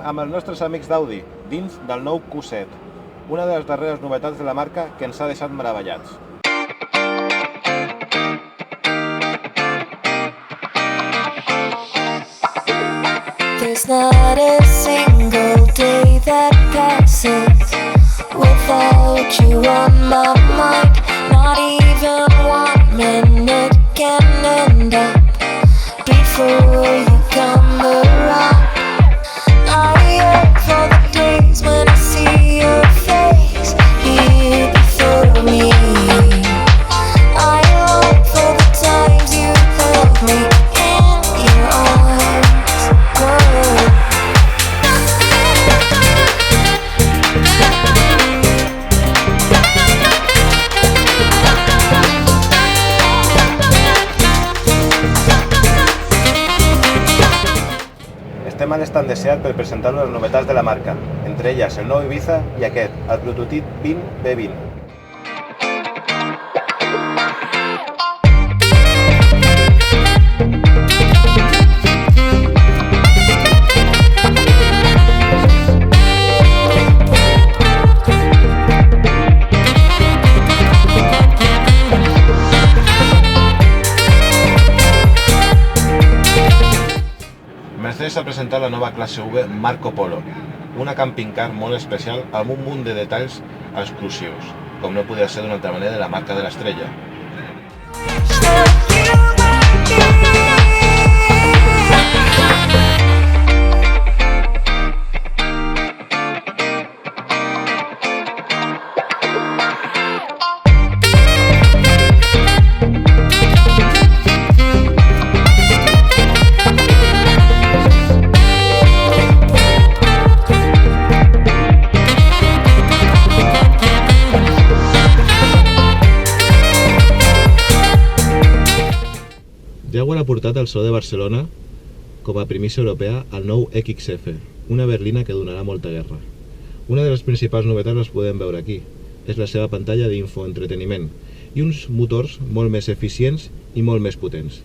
amb els nostres amics d'Audi, dins del nou Q7, una de les darreres novetats de la marca que ens ha deixat meravellats. There's not a single day that passes without you on my mind. Not even 1 minute can end up before you come around. I yearn for the days when I see your face here before me. I long for the times you held me in your arms. Whoa. Estem a l'estand de SEAT per presentar les novetats de la marca, entre elles el nou Ibiza i aquest, el prototip 20B20. Mercedes ha presentat la nova classe V Marco Polo, una camping car molt especial amb un munt de detalls exclusius, com no podia ser d'una altra manera de la marca de l'estrella. Jaguar ha portat al Saló de Barcelona com a primícia europea el nou XF, una berlina que donarà molta guerra. Una de les principals novetats les podem veure aquí, és la seva pantalla d'infoentreteniment i uns motors molt més eficients i molt més potents.